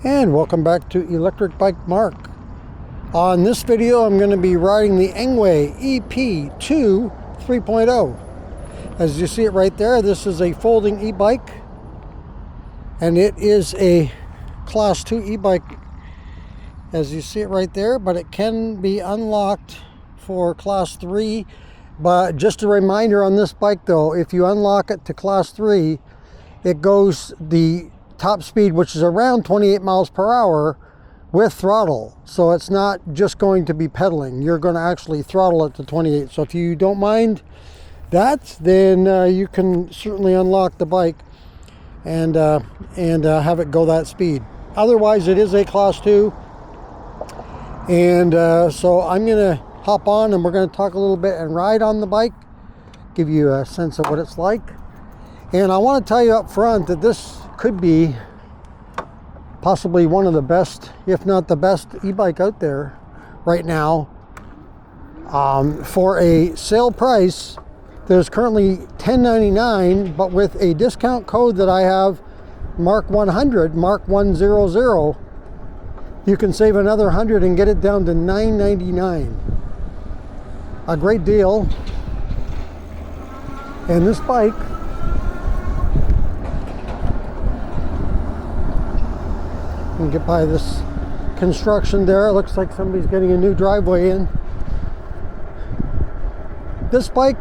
And welcome back to Electric Bike Mark. On this video I'm going to be riding the Engwe EP-2 3.0. As you see it right there, this is a folding e-bike, and it is a class 2 e-bike as you see it right there, but it can be unlocked for class 3. But just a reminder on this bike though, if you unlock it to class 3, it goes the top speed, which is around 28 miles per hour with throttle. So it's not just going to be pedaling, you're going to actually throttle it to 28. So if you don't mind that, then you can certainly unlock the bike and have it go that speed. Otherwise it is a class 2, and so I'm gonna hop on and we're going to talk a little bit and ride on the bike, give you a sense of what it's like. And I want to tell you up front that this could be possibly one of the best, if not the best, e-bike out there right now. For a sale price, there's currently $10.99, but with a discount code that I have, Mark100, Mark100, you can save another $100 and get it down to $9.99. A great deal. And this bike, you can get by this construction there. It looks like somebody's getting a new driveway in. This bike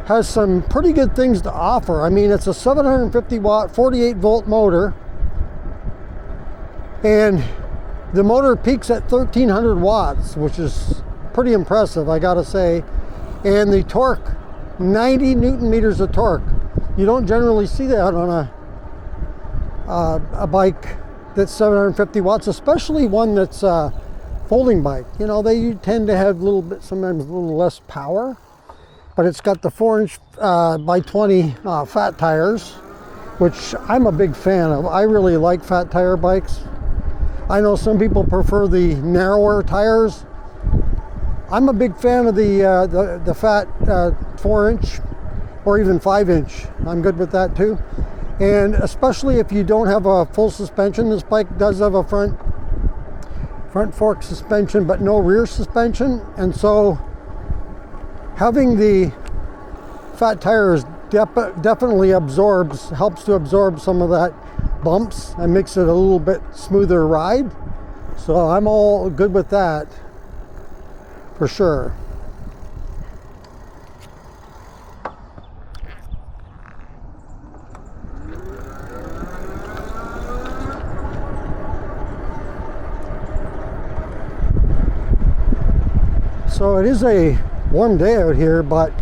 has some pretty good things to offer. I mean, it's a 750 watt, 48 volt motor, and the motor peaks at 1300 watts, which is pretty impressive, I gotta say. And the torque, 90 newton meters of torque. You don't generally see that on a bike that's 750 watts, especially one that's a folding bike. You know, they tend to have sometimes a little less power, but it's got the 4-inch by 20 fat tires, which I'm a big fan of. I really like fat tire bikes. I know some people prefer the narrower tires. I'm a big fan of the fat 4-inch or even 5-inch. I'm good with that too. And especially if you don't have a full suspension, this bike does have a front fork suspension, but no rear suspension. And so having the fat tires definitely helps to absorb some of that bumps and makes it a little bit smoother ride. So I'm all good with that for sure. So it is a warm day out here, but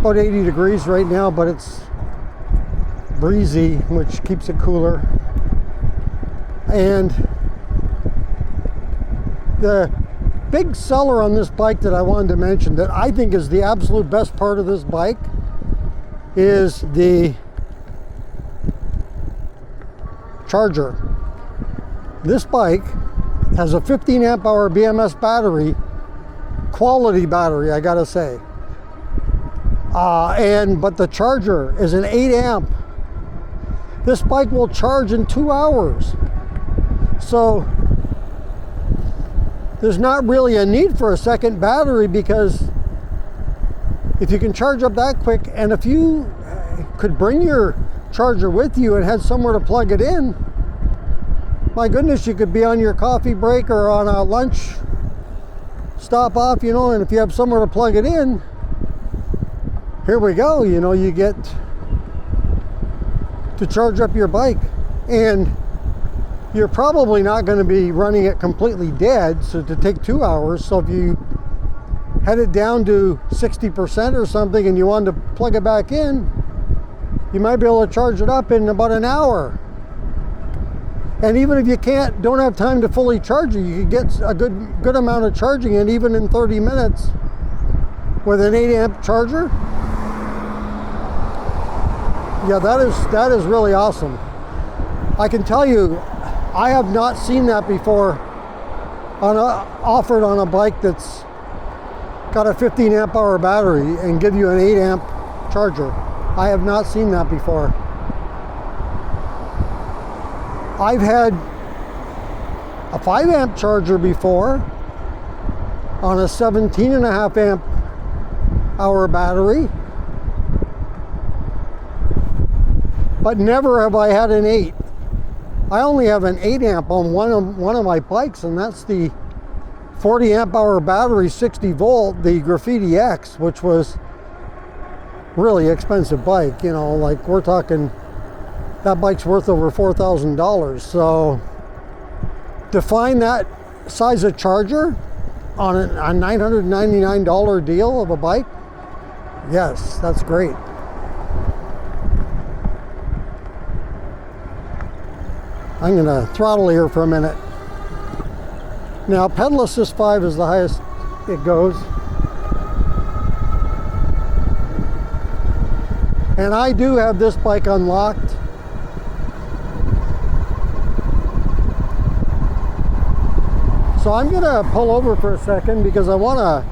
about 80 degrees right now, but it's breezy, which keeps it cooler. And the big seller on this bike that I wanted to mention, that I think is the absolute best part of this bike, is the charger. This bike has a 15 amp hour BMS battery, quality battery, I gotta say. But the charger is an 8 amp. This bike will charge in 2 hours. So there's not really a need for a second battery, because if you can charge up that quick, and if you could bring your charger with you and had somewhere to plug it in, my goodness, you could be on your coffee break or on a lunch stop off, you know, and if you have somewhere to plug it in, here we go, you know, you get to charge up your bike. And you're probably not going to be running it completely dead, so to take 2 hours. So if you had it down to 60% or something and you wanted to plug it back in, you might be able to charge it up in about an hour. And even if you don't have time to fully charge it, you could get a good amount of charging in even in 30 minutes with an 8 amp charger. Yeah, that is really awesome. I can tell you, I have not seen that before offered on a bike that's got a 15 amp hour battery and give you an 8 amp charger. I have not seen that before. I've had a 5 amp charger before on a 17.5 amp hour battery, but never have I had an 8. I only have an 8 amp on one of my bikes, and that's the 40 amp hour battery, 60 volt, the Graffiti X, which was really expensive bike. You know, like we're talking, that bike's worth over $4,000. So to find that size of charger on a $999 deal of a bike, yes, that's great. I'm gonna throttle here for a minute. Now, pedal assist 5 is the highest it goes. And I do have this bike unlocked. So I'm gonna pull over for a second because I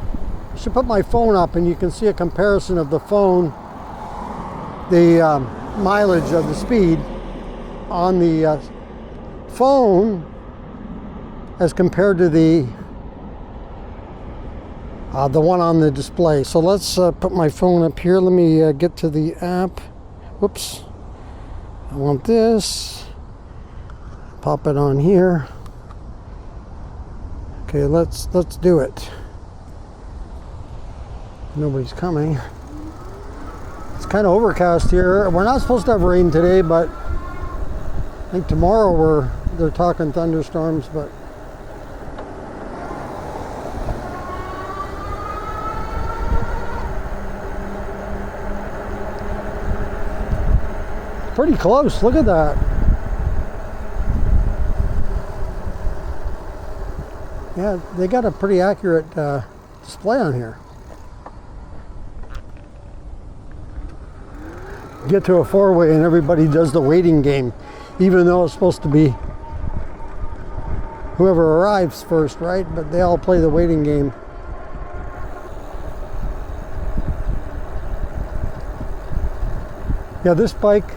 should put my phone up and you can see a comparison of the phone, the mileage of the speed on the phone as compared to the one on the display. So let's put my phone up here. Let me get to the app. Whoops. I want this. Pop it on here. Okay, let's do it. Nobody's coming. It's kind of overcast here. We're not supposed to have rain today, but I think tomorrow they're talking thunderstorms, but pretty close. Look at that. Yeah, they got a pretty accurate display on here. Get to a four-way and everybody does the waiting game, even though it's supposed to be whoever arrives first, right? But they all play the waiting game. Yeah, this bike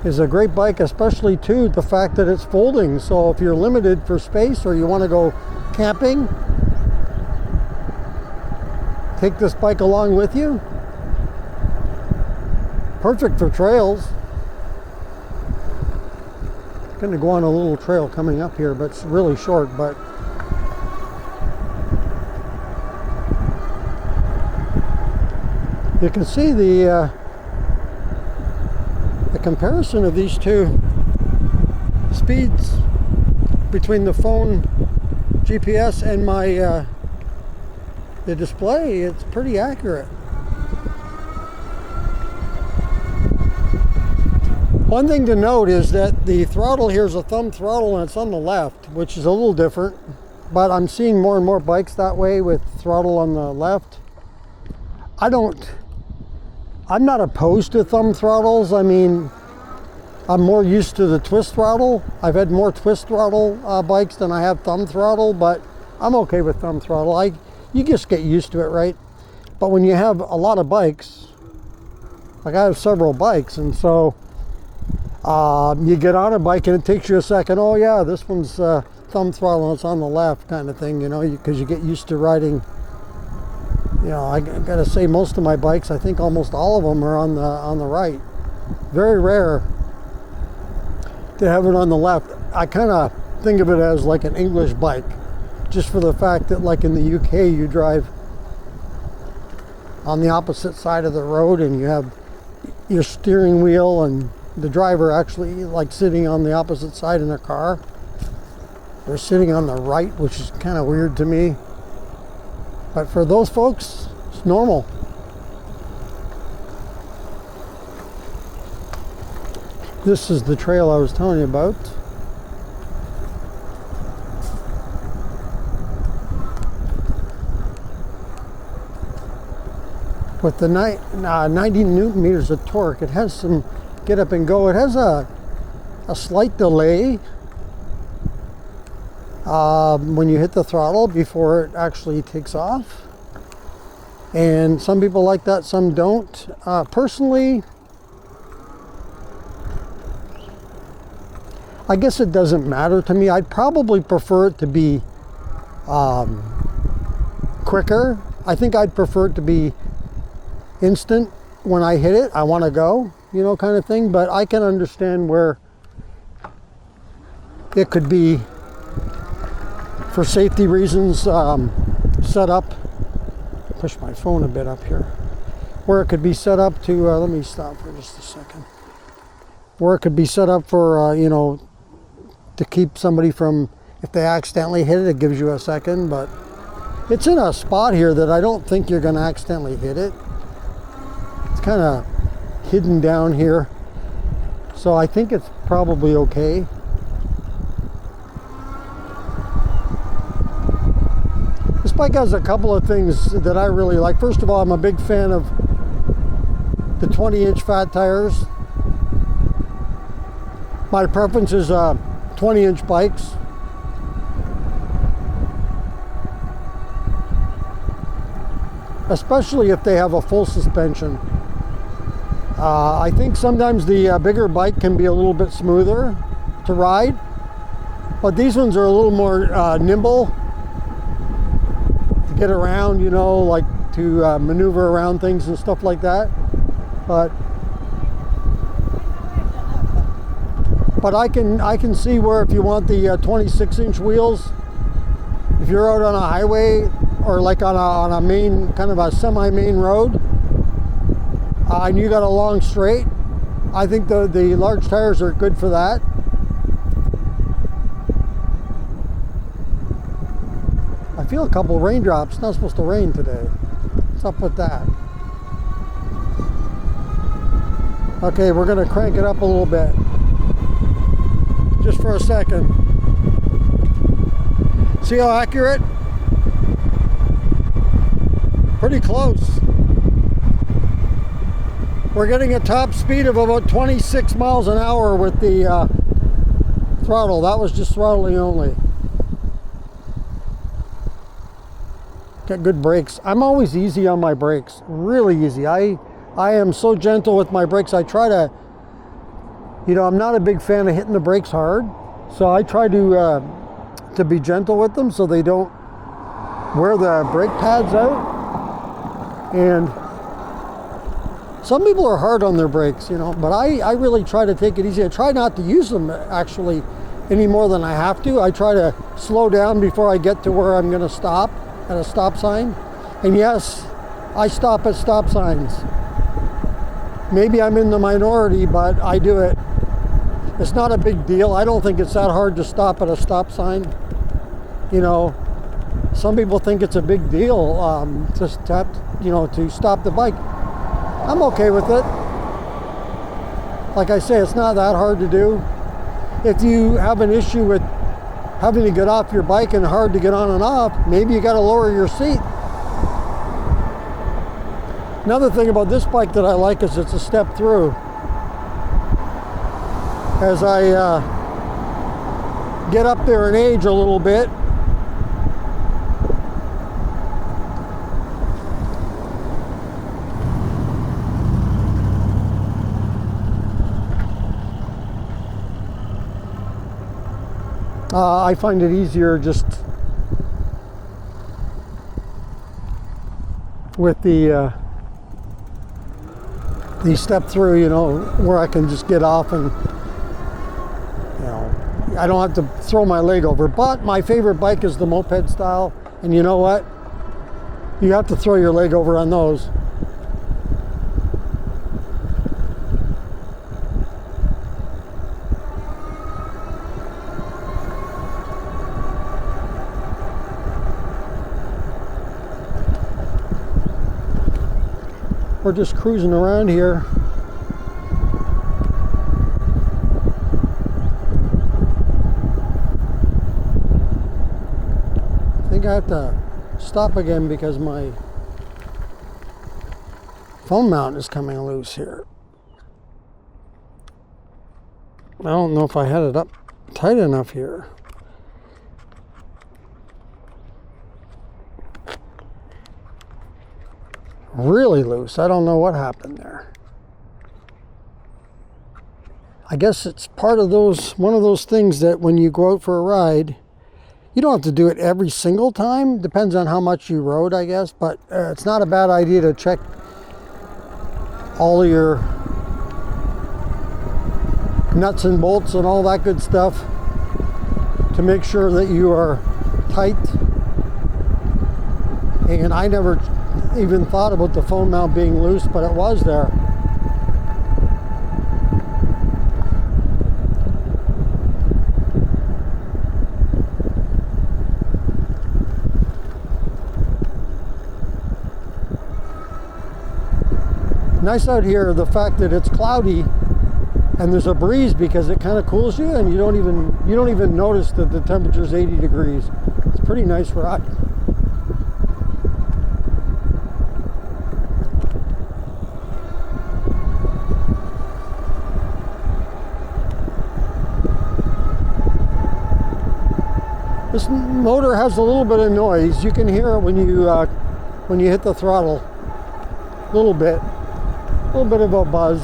is a great bike, especially too the fact that it's folding. So if you're limited for space or you want to go camping, take this bike along with you. Perfect for trails. I'm gonna go on a little trail coming up here, but it's really short. But you can see the comparison of these two speeds between the phone GPS and my the display. It's pretty accurate. One thing to note is that the throttle here is a thumb throttle and it's on the left, which is a little different, but I'm seeing more and more bikes that way with throttle on the left. I'm not opposed to thumb throttles. I mean, I'm more used to the twist throttle. I've had more twist throttle bikes than I have thumb throttle, but I'm okay with thumb throttle. You just get used to it, right? But when you have a lot of bikes, like I have several bikes, and so you get on a bike and it takes you a second. Oh yeah, this one's thumb throttle and it's on the left, kind of thing, you know, because you get used to riding. You know, I gotta say, most of my bikes, I think almost all of them are on the right. Very rare to have it on the left. I kind of think of it as like an English bike, just for the fact that, like in the UK, you drive on the opposite side of the road and you have your steering wheel and the driver actually like sitting on the opposite side in a car. They're sitting on the right, which is kind of weird to me. But for those folks, it's normal. This is the trail I was telling you about. With the 90 newton meters of torque, it has some get up and go. It has a slight delay when you hit the throttle before it actually takes off. And some people like that, some don't. Personally, I guess it doesn't matter to me. I'd probably prefer it to be quicker. I think I'd prefer it to be instant when I hit it. I want to go, you know, kind of thing. But I can understand where it could be, for safety reasons, set up. Push my phone a bit up here. Where it could be set up to, let me stop for just a second. Where it could be set up for, you know, to keep somebody from, if they accidentally hit it, it gives you a second. But it's in a spot here that I don't think you're going to accidentally hit it. It's kind of hidden down here. So I think it's probably okay. This bike has a couple of things that I really like. First of all, I'm a big fan of the 20-inch fat tires. My preference is 20-inch bikes. Especially if they have a full suspension. I think sometimes the bigger bike can be a little bit smoother to ride, but these ones are a little more nimble to get around, you know, like to maneuver around things and stuff like that. But I can see where if you want the 26-inch wheels, if you're out on a highway or like on a main, kind of a semi-main road, and you got a long straight, I think the large tires are good for that. I feel a couple raindrops. It's not supposed to rain today. What's up with that? Okay, we're gonna crank it up a little bit. Just for a second. See how accurate? Pretty close. We're getting a top speed of about 26 miles an hour with the throttle. That was just throttling only. Got good brakes. I'm always easy on my brakes. Really easy. I am so gentle with my brakes. I try to, you know, I'm not a big fan of hitting the brakes hard. So I try to be gentle with them so they don't wear the brake pads out. And some people are hard on their brakes, you know, but I really try to take it easy. I try not to use them actually any more than I have to. I try to slow down before I get to where I'm going to stop at a stop sign. And yes, I stop at stop signs. Maybe I'm in the minority, but I do it. It's not a big deal. I don't think it's that hard to stop at a stop sign. You know, some people think it's a big deal to stop the bike. I'm okay with it. Like I say, it's not that hard to do. If you have an issue with having to get off your bike and hard to get on and off, maybe you got to lower your seat. Another thing about this bike that I like is it's a step through. As I get up there in age a little bit, I find it easier just with the step through, you know, where I can just get off and, you know, I don't have to throw my leg over. But my favorite bike is the Moped-Style, and you know what? You have to throw your leg over on those. We're just cruising around here. I think I have to stop again because my phone mount is coming loose here. I don't know if I had it up tight enough here. Really loose. I don't know what happened there. I guess it's part of one of those things that when you go out for a ride, you don't have to do it every single time. Depends on how much you rode, I guess. But it's not a bad idea to check all of your nuts and bolts and all that good stuff to make sure that you are tight. And I never even thought about the phone mount being loose, but it was there. Nice out here, the fact that it's cloudy and there's a breeze, because it kind of cools you, and you don't even notice that the temperature is 80 degrees. It's a pretty nice ride. This motor has a little bit of noise. You can hear it when you hit the throttle. A little bit of a buzz.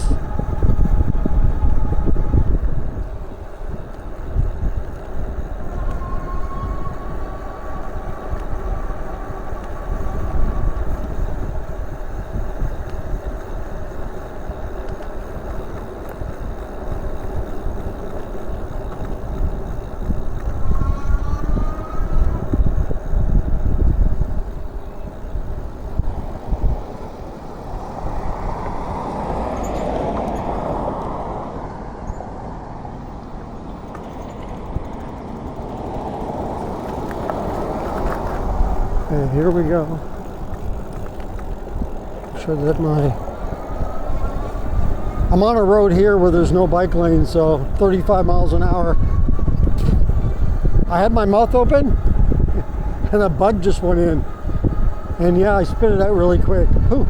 And here we go. Sure that I'm on a road here where there's no bike lane, so 35 miles an hour. I had my mouth open and a bug just went in. And yeah, I spit it out really quick. Whew.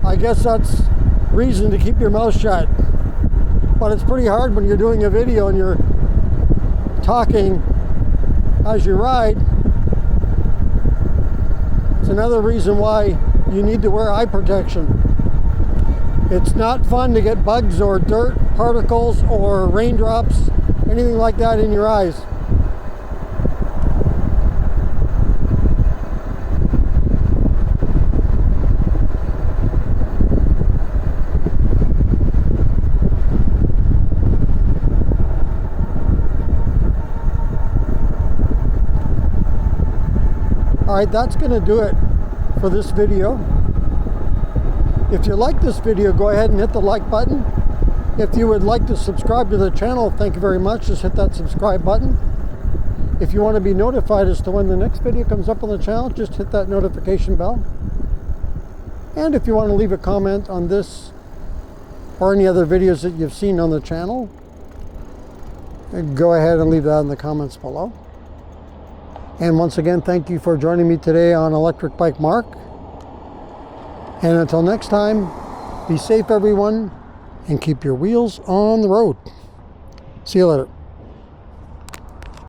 I guess that's reason to keep your mouth shut. But it's pretty hard when you're doing a video and you're talking as you ride. It's another reason why you need to wear eye protection. It's not fun to get bugs or dirt particles or raindrops, anything like that in your eyes. Alright, that's going to do it for this video. If you like this video, go ahead and hit the like button. If you would like to subscribe to the channel, thank you very much. Just hit that subscribe button. If you want to be notified as to when the next video comes up on the channel, just hit that notification bell. And if you want to leave a comment on this or any other videos that you've seen on the channel, go ahead and leave that in the comments below. And once again, thank you for joining me today on Electric Bike Mark. And until next time, be safe everyone, and keep your wheels on the road. See you later.